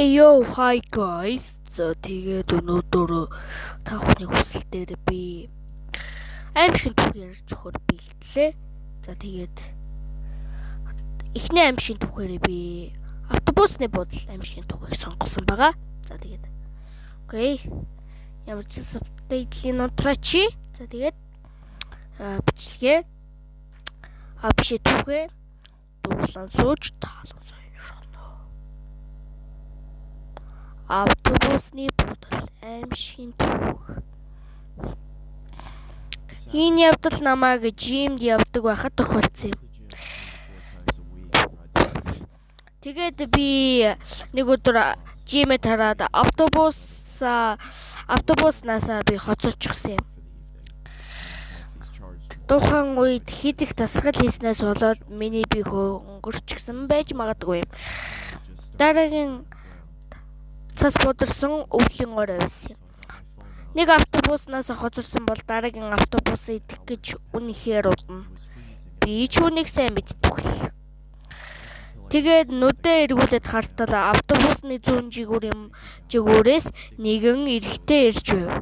Yo, hi guys. За тэгээд өнөөдөр та бүхний хүсэл дээр би аимшигын түүх ярьж өгөхөөр бэлдлээ. За тэгээд эхний аимшигын түүхээр би автобусны буудал аимшигын түүхийг сонгосон байгаа. За тэгээд окей. Ямар ч субтитрийн нутрачи. За тэгээд бичлэгээ бишээ түүхээ дуулан сууж таалан соёно. Автобусны буудал аимшигын түүх. Энэ явдал намайг жимд явдаг байхад тохиолдсон юм. Тэгээд би нэг өдөр жимэд хараад автобуснаас би хоцорч гисэн юм. Тухайн үед хэд их тасгал хийснээс болоод миний би хөнгөрчихсэн байж магадгүй юм. Дараагийн цас бодорсон өвлийн орой байсан юм. Нэг автобуснаас хоцорсон бол дараагийн автобус идэх гэж үнэхээр удна. Би ч үнийг сайн мэддэг л. Тэгээд нүдээ эргүүлээд хартал автобусны зүүн жигүүрээс нэгэн эрэхтэй ирж байв.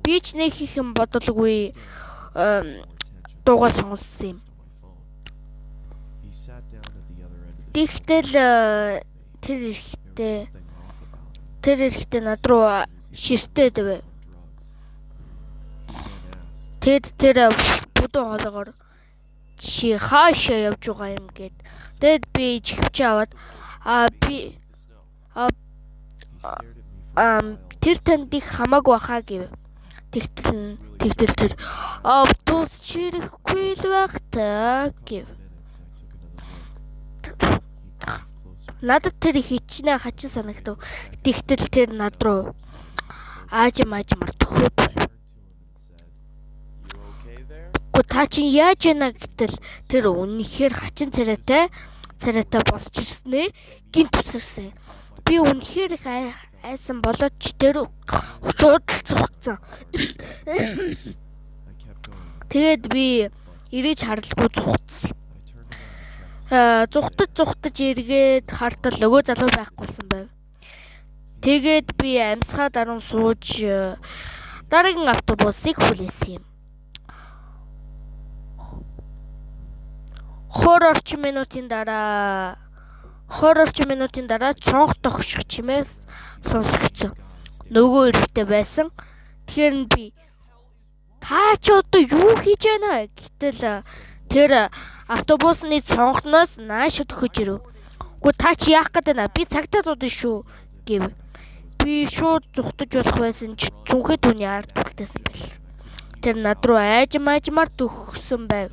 Би ч нэг их юм бодолгүй дуугаа сонссон юм. Тэгтэл тэр эрэхтэй над руу ширтээд байв. Тэр бүдүүн хоолоогоор чи хаашаа явж байгаа юм гээд. Тэгэд би чихвч аваад тэр танд их хамаагүй баха гэв. Тэгтэл тэр автобус чирэхгүй л байх та гэв. Надад тэр хичнээн хачин санагдав. Тэгтэл тэр над руу аажмаар төхөөд байв. Та чинь яаж яана гэтэл тэр үнэхээр хачин царайтай босч ирсэн ээ. Гинт үсэрсэн. Би үнэхээр айсан болоод ч тэр шууд цугцсан. Тэгээд би ирэж харалгүй цугцсан. Зүхтэж эргээд хартал нөгөө залуу байхгүйсэн байв. Тэгээд би амьсгаа даруун сууж дараагийн автобусыг хүлээсэн юм. 20 орчим минутын дараа цонх тохших чимээс сонсогдсон. Нөгөө эрэхтэй байсан. Тэгэхээр би та ч одоо юу хийж байна гэтэл тэр автобусны цонхноос нааш төхөж ирэв. Гү та чи яах гээд байна? Би цагтаа дуудсан шүү гэв. Би шууд зүхтэж болох байсан ч зүнхээ түүний ард түлтэйсэн байл. Тэр над руу аажмаар төгсөн байв.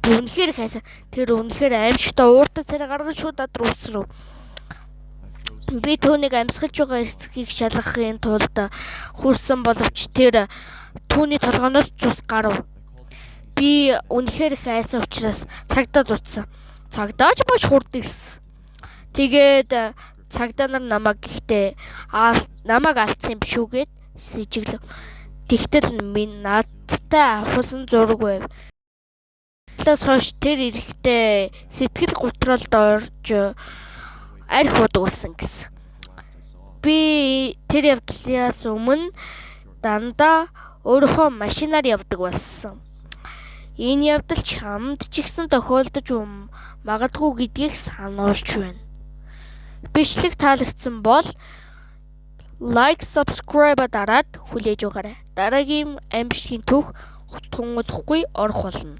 Би үнэхээр хайсан. Тэр үнэхээр аимшигтай ууртай царай гаргаж шууд над руу усрав. Би түүнийг амьсгалж байгаа эсхийг шалгахын тулд хүрсэн боловч тэр түүний толгоноос цус гарав. Би үнэхээр хайсан учраас цагдаа дутсан. Цагдаач маш хурд ирсэн. Тэгээд цагдаа нар намайг алдсан юм биш үгээд сэжиглэв. Тэгтэл минь надтай авахсан зураг байв. Талаас хойш тэр эрэхтэй сэтгэл гутралд орж арх удаг болсон гэсэн. Би тэр явдлаас өмнө дандаа өөрийнхөө машинаар явдаг болсон. Энэ явдал чамд ч ихсэн тохиолдож магадгүй гэдгийг сануулж байна. Бичлэг таалагдсан бол лайк, subscribe дараад хүлээж өгөөрэй. Дараагийн аимшигын түүх тунгадахгүй орох болно.